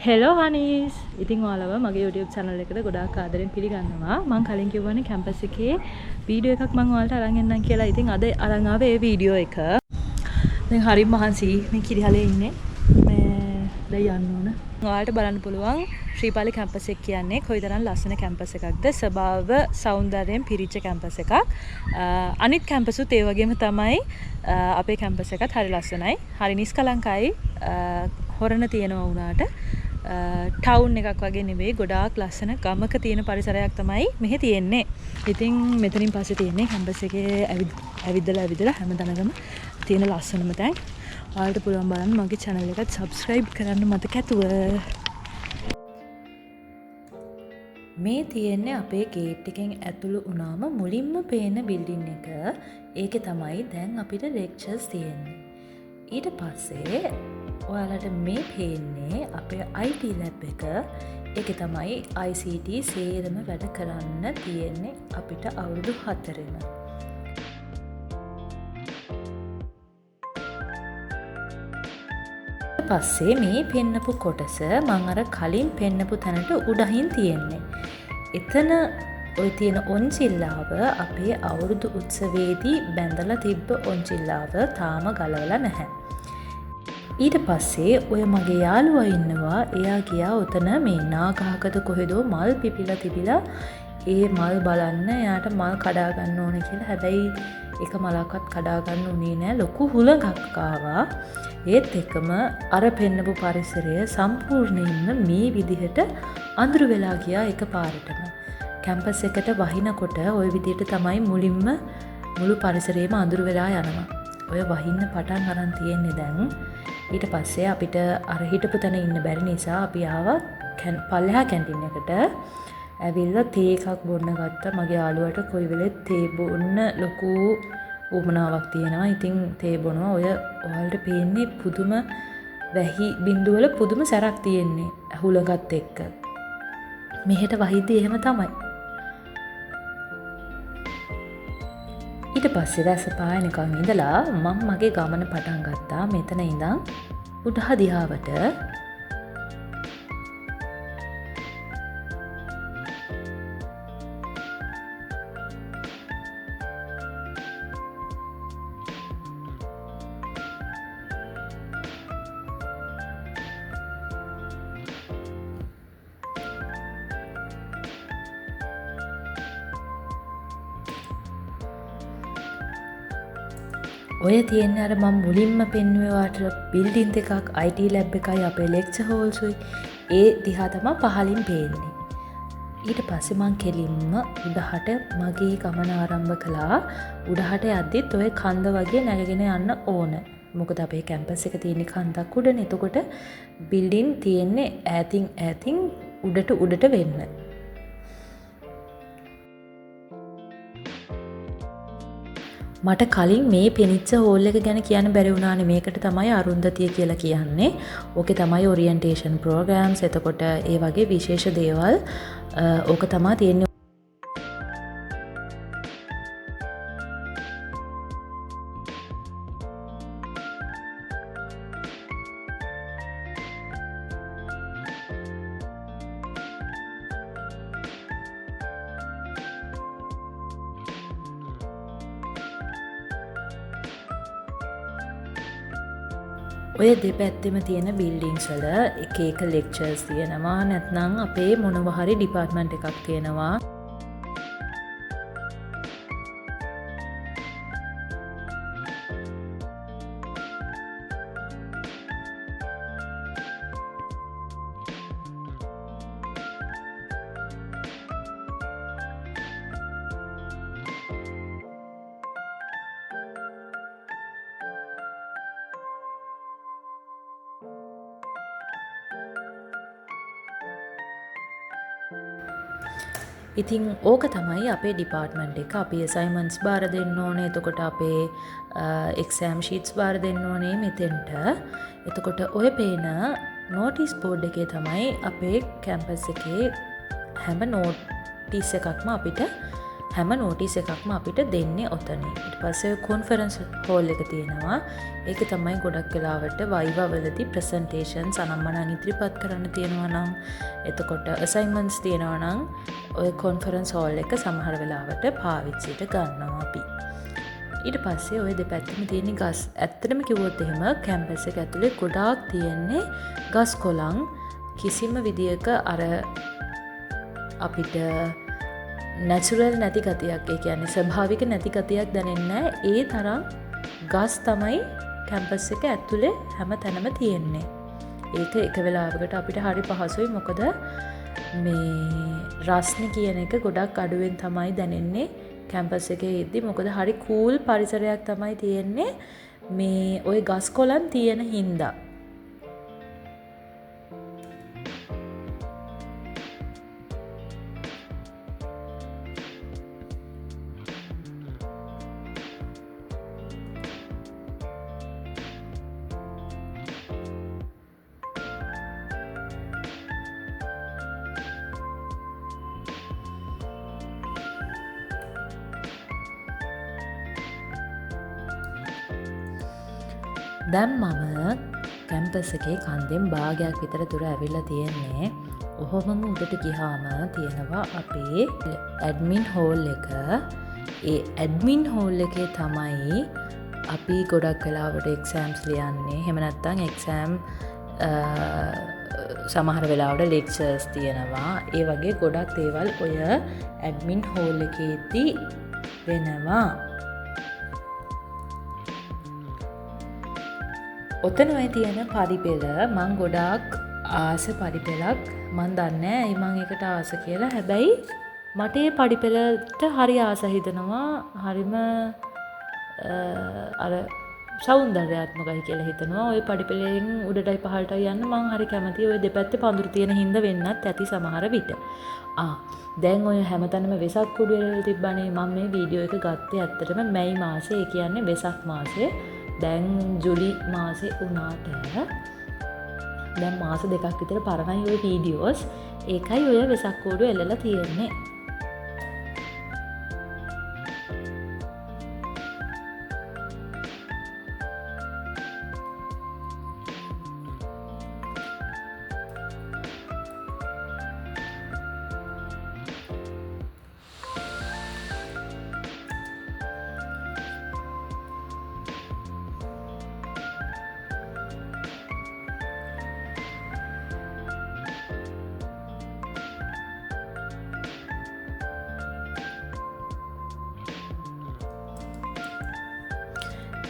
Hello හනීස් ඉතින් ඔයාලව මගේ YouTube channel එකට ගොඩාක් ආදරෙන් පිළිගන්නවා. මම කලින් කිව්වනේ කැම්පස් එකේ වීඩියෝ එකක් මම ඔයාලට අරන් එන්නම් කියලා. ඉතින් අද අරන් ආවේ ඒ වීඩියෝ එක. දැන් හරිම මහන්සි මේ කිරිහලේ ඉන්නේ. මේ දැන් යන්න ඕන. ඔයාලට බලන්න පුළුවන් ශ්‍රීපාලි කැම්පස් එක කියන්නේ කොයිතරම් ලස්සන කැම්පස් එකක්ද. ස්වභාව සෞන්දර්යයෙන් පිරිච්ච කැම්පස් එකක්. අනිත් කැම්පසුත් ඒ වගේම තමයි අපේ කැම්පස් එකත් හරි ලස්සනයි. හරි නිස්කලංකයි. හොරණ තියෙනවා වුණාට ටවුන් එකක් වගේ නෙවෙයි ගොඩාක් ලස්සන ගමක තියෙන පරිසරයක් තමයි මෙහි තියෙන්නේ. ඉතින් මෙතනින් පස්සේ තියෙන්නේ කැම්පස් එකේ ඇවිදලා හැමතැනකම තියෙන ලස්සනම තැන්. ඔයාලට පුළුවන් බලන්න මගේ channel එකට subscribe කරන්න මතක ඇතුව. මේ තියෙන්නේ අපේ ගේට් එකෙන් ඇතුළු වුණාම මුලින්ම පේන බිල්ඩින් එක. ඒකේ තමයි දැන් අපිට ලෙක්චර්ස් තියෙන්නේ. ඊට පස්සේ ඔයාලට මේ පේන්නේ අපේ IT lab එක. ඒකේ තමයි ICT සේරම වැඩ කරන්න තියෙන්නේ අපිට අවුරුදු 4ෙම. පස්සේ මේ පෙන්නපු කොටස මම අර කලින් පෙන්නපු තැනට උඩහින් තියෙන්නේ. එතන ඔය තියෙන ඔන්චිල්ලාව අපේ අවුරුදු උත්සවයේදී බැඳලා තිබ්බ ඔන්චිල්ලාව තාම ගලවලා නැහැ. ඊට පස්සේ ඔය මගේ යාළුවා ඉන්නවා. එයා ගියා උතන මේ නාගහකද කොහෙදෝ මල් පිපිලා තිබිලා ඒ මල් බලන්න එයාට මල් කඩා ගන්න ඕන කියලා. හැබැයි එක මලක්වත් කඩා ගන්න උනේ නෑ. ලොකු හුලඟක් ආවා. ඒත් එකම අර පෙන්නපු පරිසරය සම්පූර්ණයෙන්ම මේ විදිහට අඳුර වෙලා ගියා එකපාරටම. කැම්පස් එකට වහිනකොට ওই විදිහට තමයි මුළු පරිසරයම අඳුර වෙලා යනවා. ඔය වහින්න පටන් අරන් තියෙන්නේ දැන්. ඊට පස්සේ අපිට අර හිටපු තැන ඉන්න බැරි නිසා අපි ආවා පල්ලෙහා කැන්ටින් එකට. ඇවිල්ලා තේ එකක් බොන්න ගත්තා. මගේ යාළුවට කොයි වෙලෙත් තේ බොන්න ලොකු උමනාවක් තියෙනවා. ඉතින් තේ බොනවා. ඔයාලට පේන්නේ පුදුම වැහි බිඳු වල පුදුම සැරක් තියෙන්නේ හුලඟත් එක්ක. මෙහෙට වහිද්දි එහෙම තමයි. ඊට පස්සේ දැස පායනකම් ඉඳලා මම මගේ ගමන පටන් ගත්තා. මෙතන ඉඳන් උඩහ දිහාවට. ඔය තියෙන්නේ අර මම මුලින්ම පෙන්වුවේ වාට බිල්ඩින් එකක් IT lab එකයි අපේ lecture halls උයි. ඒ දිහා තමයි පහලින් පේන්නේ. ඊට පස්සේ මං කෙලින්ම උඩහට මගේ ගමන ආරම්භ කළා. උඩහට යද්දිත් ඔය කන්ද වගේ නැගගෙන යන්න ඕන. මොකද අපේ කැම්පස් එක තියෙන කන්දක් උඩනේ. එතකොට බිල්ඩින් තියෙන්නේ ඈතින් උඩට වෙන්න. මට කලින් මේ පෙනිච්ච හෝල් එක ගැන කියන්න බැරි වුණානේ. මේකට තමයි අරුන්දතිය කියලා කියන්නේ. ඕකේ තමයි ඔරියන්ටේෂන් ප්‍රෝග්‍රෑම්ස්, එතකොට ඒ වගේ විශේෂ දේවල් ඕක තමයි තියෙන්නේ. ඔය දෙපැත්තෙම තියෙන බිල්ඩින්ස් වල එක ලෙක්චර්ස් තියෙනවා. නැත්නම් අපේ මොනවා හරි ඩිපාර්ට්මන්ට් එකක් තියෙනවා. ඉතින් ඕක තමයි අපේ ඩිපාර්ට්මන්ට් එක. අපි අසයින්මන්ට්ස් බාර දෙන්න ඕනේ. එතකොට අපේ එක්සෑම් ෂීට්ස් බාර දෙන්න ඕනේ මෙතෙන්ට. එතකොට ඔය පේන නෝටිස් බෝඩ් එකේ තමයි අපේ කැම්පස් එකේ හැම නෝටිස් එකක්ම අපිට හැම නෝටිස් එකක්ම අපිට දෙන්නේ ඔතන. ඊට පස්සේ කොන්ෆරන්ස් හෝල් එක තියෙනවා. ඒක තමයි ගොඩක් වෙලාවට වයිවා වලදී ප්‍රසන්ටේෂන්ස් අනම්මනම් ඉදිරිපත් කරන්න තියෙනවා නම්, එතකොට අසයින්මන්ට්ස් තියෙනවා නම් ඔය කොන්ෆරන්ස් හෝල් එක සමහර වෙලාවට පාවිච්චියට ගන්නවා අපි. ඊට පස්සේ ඔය දෙපැත්තම තියෙන ගස්. ඇත්තටම කිව්වොත් එහෙම කැම්පස් එක ඇතුලේ ගොඩාක් තියෙන්නේ ගස් කොළන්. කිසිම විදියක අර අපිට නැචුරල් නැති ගතියක්, ඒ කියන්නේ ස්වභාවික නැති ගතියක් දැනෙන්නේ නැහැ. ඒ තරම් ගස් තමයි කැම්පස් එක ඇතුලේ හැම තැනම තියෙන්නේ. ඒක එක වෙලාවකට අපිට හරි පහසුයි. මොකද මේ රස්නේ කියන එක ගොඩක් අඩුවෙන් තමයි දැනෙන්නේ කැම්පස් එකේ ඉද්දි. මොකද හරි කූල් පරිසරයක් තමයි තියෙන්නේ මේ ওই ගස් කොළන් තියෙන හින්දා. දැන් මම කැම්පස් එකේ කන්දෙන් භාගයක් විතර දුර ඇවිල්ලා තියෙන්නේ. ඔහොමම උඩට ගිහාම තියෙනවා අපේ ඇඩ්මින් හෝල් එක. ඒ ඇඩ්මින් හෝල් එකේ තමයි අපි ගොඩක් වෙලාවට එක්සෑම්ස් ලියන්නේ. එහෙම නැත්නම් එක්සෑම් සමහර වෙලාවට ලෙක්චර්ස් තියෙනවා. ඒ වගේ ගොඩක් දේවල් ඔය ඇඩ්මින් හෝල් එකේදී වෙනවා. ඔතන ඔය තියෙන පරිපෙළ මං ගොඩාක් ආස පරිපෙළක්. මන් දන්නේ ඇයි මං ඒකට ආස කියලා. හැබැයි මට ඒ පරිපෙළට හරි ආස හිතෙනවා. හරිම අර සෞන්දර්යාත්මකයි කියලා හිතනවා. ওই පරිපෙළෙන් උඩටයි පහළටයි යන්න මං හරි කැමතියි. ওই දෙපැත්තේ පඳුරු තියෙන හින්දා වෙන්නත් ඇති සමහර විට. දැන් ඔය හැමතැනම වෙසක් කුඩු වෙලා තිබ්බනේ. මම මේ වීඩියෝ එක ගත්තේ ඇත්තටම මැයි මාසේ. ඒ කියන්නේ වෙසක් මාසේ. දැන් ජුලි මාසේ වුණාට දැන් මාස 2ක් විතර පරණයි ওই වීඩියෝස්. ඒකයි ඔය වෙසක් කෝඩු එල්ලලා තියෙන්නේ.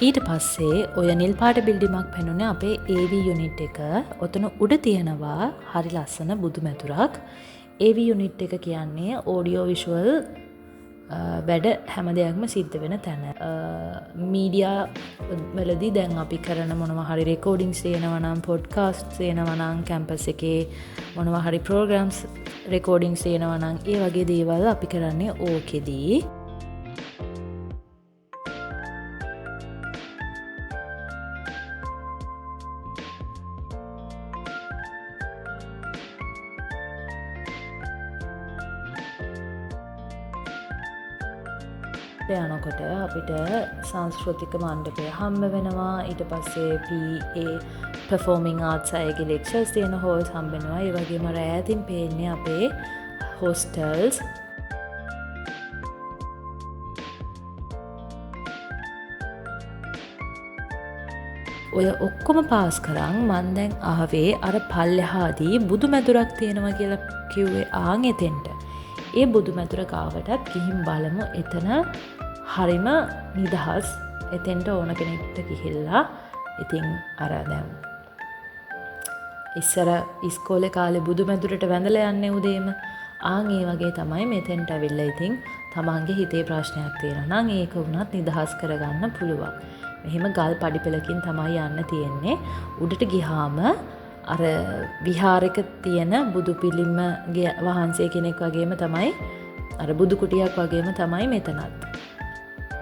ඊට පස්සේ ඔය නිල් පාට බිල්ඩිමක් පෙනුනේ අපේ AV යුනිට් එක. ඔතන උඩ තියෙනවා හරි ලස්සන බුදු මැදුරක්. AV යුනිට් එක කියන්නේ ඕඩියෝ විෂුවල් වැඩ හැම දෙයක්ම සිද්ධ වෙන තැන. මීඩියා වලදී දැන් අපි කරන මොනවා හරි රෙකෝඩින්ග්ස් තියෙනවා නම්, පොඩ්කාස්ට්ස් තියෙනවා නම්, කැම්පස් එකේ මොනවා හරි ප්‍රෝග්‍රෑම්ස් රෙකෝඩින්ග්ස් තියෙනවා නම්, ඒ වගේ දේවල් අපි කරන්නේ ඕකෙදී. යනකොට අපිට සංස්කෘතික මණ්ඩපය හම්බ වෙනවා. ඊට පස්සේ PA performing arts අයගේ lectures තියෙන halls හම්බ වෙනවා. ඒ වගේම රෑතින් පේන්නේ අපේ hostels. ඔය ඔක්කොම පාස් කරන් මන් දැන් ආවේ අර පල්ලෙහාදී බුදු මැදුරක් තියෙනවා කියලා කිව්වේ ආන් එතෙන්ට. ඒ බුදු මැදුර ගාවටත් ගිහින් බලමු. එතන හරිම නිදහස්. එතෙන්ට ඕන කෙනෙක්ට ගිහිල්ලා ඉතින් අර දැන් ඉස්සර ඉස්කෝලේ කාලේ බුදු මැදුරට වැඳලා යන්නේ උදේම. ආන් ඒ වගේ තමයි මෙතෙන්ට ඇවිල්ලා ඉතින් තමන්ගේ හිතේ ප්‍රශ්නයක් තියෙනවා නම් ඒක වුණත් නිදහස් කරගන්න පුළුවන්. මෙහෙම ගල් පඩිපෙළකින් තමයි යන්න තියෙන්නේ. උඩට ගිහාම අර විහාරයක තියෙන බුදු පිළිම වහන්සේ කෙනෙක් වගේම තමයි, අර බුදු කුටියක් වගේම තමයි මෙතනත්.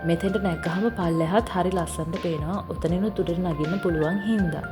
මෙතෙන්ට නැග්ගහම පල්ලෙහාත් හරි ලස්සනට පේනවා. ඔතනිනුත් උඩට නගින්න පුළුවන් හින්දා.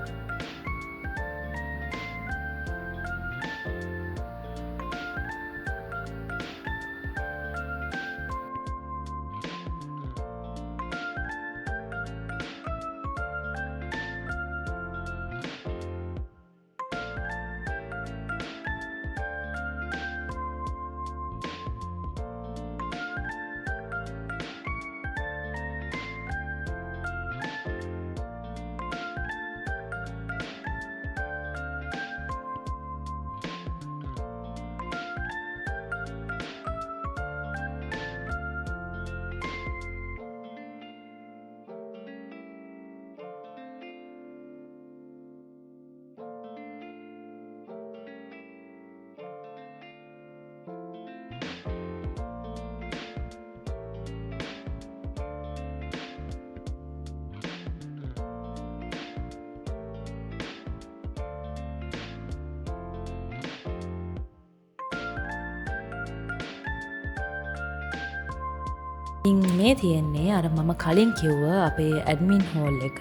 ඉතින් මේ තියෙන්නේ අර මම කලින් කිව්ව අපේ ඇඩ්මින් හෝල් එක.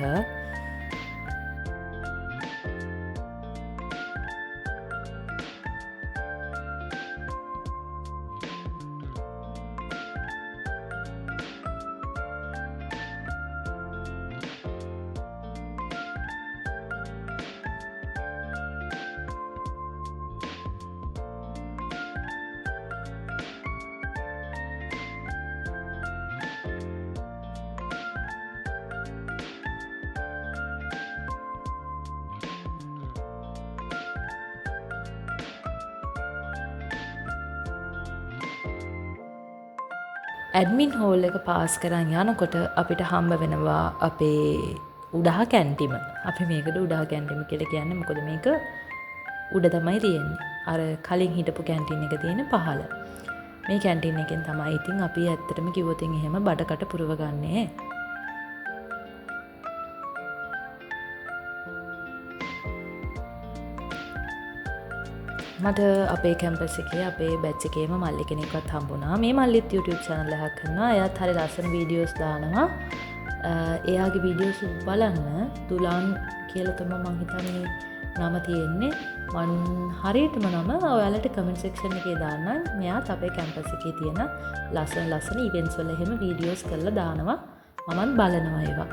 ඇඩ්මින් හෝල් එක පාස් කරන් යනකොට අපිට හම්බ වෙනවා අපේ උඩහ කැන්ටිම. අපි මේකට උඩහ කැන්ටිම කියලා කියන්නේ මොකද මේක උඩ තමයි තියෙන්නේ. අර කලින් හිටපු කැන්ටින් එක තියෙන පහළ. මේ කැන්ටින් එකෙන් තමයි ඉතින් අපි ඇත්තටම කිව්වොත් එහෙම බඩකට පුරවගන්නේ. මට අපේ කැම්පස් එකේ අපේ බැච් එකේම මල්ලි කෙනෙක්වත් හම්බුණා. මේ මල්ලිත් YouTube channel එකක් කරනවා. එයාත් හරි ලස්සන වීඩියෝස් දානවා. එයාගේ වීඩියෝස් බලන්න තුලාන් කියලා තමයි මම හිතන්නේ නම තියෙන්නේ. මම හරියටම නම ඔයාලට කමෙන්ට් සෙක්ෂන් එකේ දාන්නම්. මෙයාත් අපේ කැම්පස් එකේ තියෙන ලස්සන ඉවෙන්ට්ස් වල එහෙම වීඩියෝස් කරලා දානවා. මමත් බලනවා ඒවා.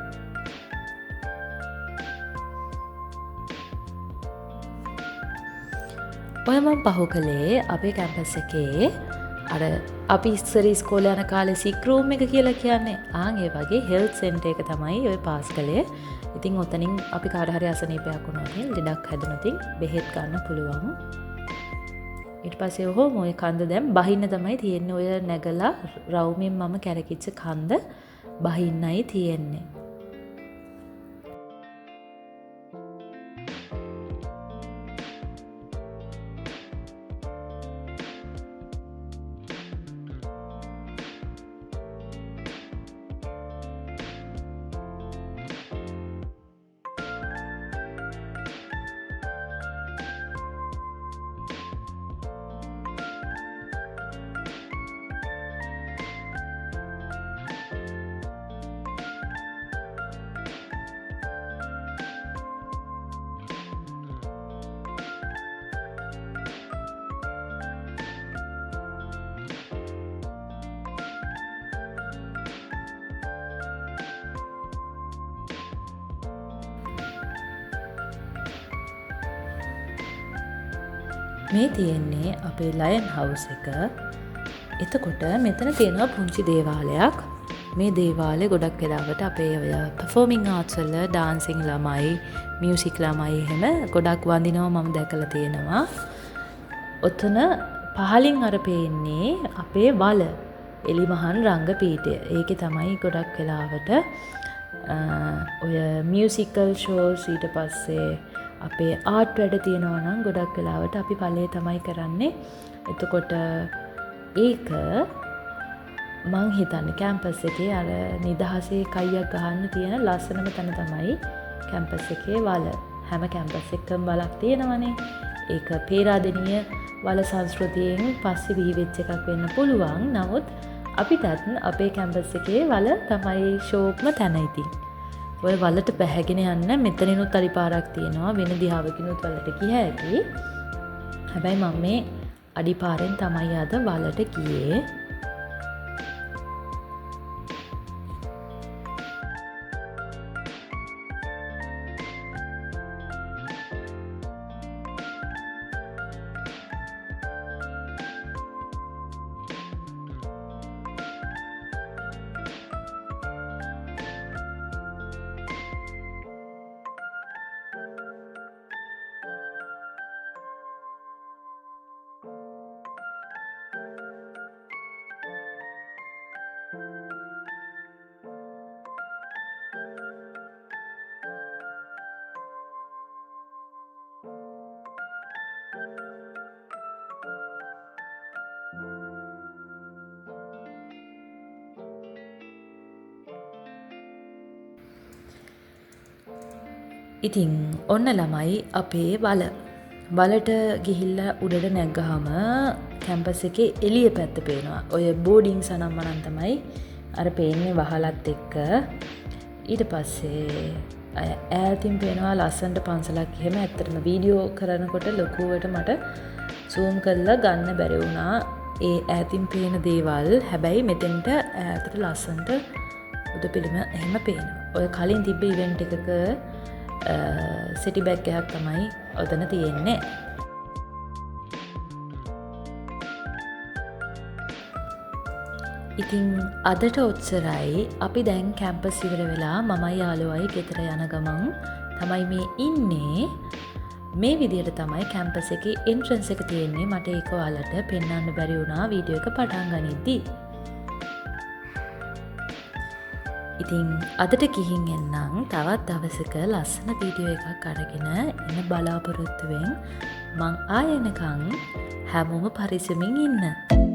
ඔය මම පහු කළේ අපේ කැම්පස් එකේ අර අපි ඉස්සර ඉස්කෝලේ යන කාලේ සික් රූම් එක කියලා කියන්නේ ඒ වගේ හෙල්ත් සෙන්ටර් එක තමයි ඔය පාස් කළේ. ඉතින් ඔතනින් අපි කාට හරි අසනීපයක් වුණොත් ලෙඩක් හැදුනොත් බෙහෙත් ගන්න පුළුවන්. ඊට පස්සේ ඔය කන්ද දැන් බහින්න තමයි තියෙන්නේ. ඔය නැගලා රවුමින් මම කැරකිච්ච කන්ද බහින්නයි තියෙන්නේ. මේ තියෙන්නේ අපේ ලයන් හවුස් එක. එතකොට මෙතන තියෙනවා පුංචි දේවාලයක්. මේ දේවාලේ ගොඩක් වෙලාවට අපේ ඔය පර්ෆෝමින් ආර්ට්ස් වල ඩාන්සින් ළමයි, මියුසික් ළමයි එහෙම ගොඩක් වඳිනවා මම දැකලා තියෙනවා. ඔතන පහලින් අර පේන්නේ අපේ වල එලිමහන් රංගපීඨය. ඒකේ තමයි ගොඩක් වෙලාවට ඔය මියුසිකල් ෂෝස් ඊට පස්සේ අපේ ආර්ට් වැඩ තියෙනවා නම් ගොඩක් වෙලාවට අපි පළේ තමයි කරන්නේ. එතකොට ඒක මං හිතන්නේ කැම්පස් එකේ අර නිදහසේ කයියක් ගහන්න තියෙන ලස්සනම තැන තමයි කැම්පස් එකේ වල. හැම කැම්පස් එකකම වලක් තියෙනවනේ. ඒක පේරාදෙණිය වල සංස්කෘතියෙන් පස්සේ බිහිවෙච්ච එකක් වෙන්න පුළුවන්. නමුත් අපිටත් අපේ කැම්පස් එකේ වල තමයි ෂෝක්ම තැන ඉතින්. ඔය වලට පැහැගෙන යන්න මෙතනිනුත් අඩි පාරක් තියෙනවා. වෙන දිහාවකිනුත් වලට ගිය හැකි. හැබැයි මම මේ අඩි පාරෙන් තමයි අද වලට ගියේ. ඉතින් ඔන්න ළමයි අපේ වලට ගිහිල්ලා උඩට නැග්ගහම කැම්පස් එකේ එළිය පැත්ත පේනවා. ඔය බෝඩිං සනම්මනම් තමයි අර පේන්නේ වහලත් එක්ක. ඊට පස්සේ ඈතින් පේනවා ලස්සනට පන්සලක්. එහෙම ඇත්තටම වීඩියෝ කරනකොට ලොකුවට මට zoom කරලා ගන්න බැරි වුණා ඒ ඈතින් පේන දේවල්. හැබැයි මෙතෙන්ට ඈතට ලස්සනට බුදු පිළිම එහෙම පේනවා. ඔය කලින් තිබ්බ ඉවෙන්ට් එකක සිටි බැග් එකක් තමයි ඔතන තියෙන්නේ. ඉතින් අදට ඔච්චරයි. අපි දැන් කැම්පස් ඉවර වෙලා මමයි යාළුවයි ගෙදර යන ගමන් තමයි මේ ඉන්නේ. මේ විදිහට තමයි කැම්පස් එකේ එන්ට්‍රන්ස් එක තියෙන්නේ. මට ඒක ඔයාලට පෙන්වන්න බැරි වුණා වීඩියෝ එක පටන් ගනිද්දි. ඉතින් අදට ගිහින් එන්නම්. තවත් දවසක ලස්සන වීඩියෝ එකක් අරගෙන එන බලාපොරොත්තුවෙන් මං ආයෙ එනකන් හැමෝම පරිස්සමින් ඉන්න.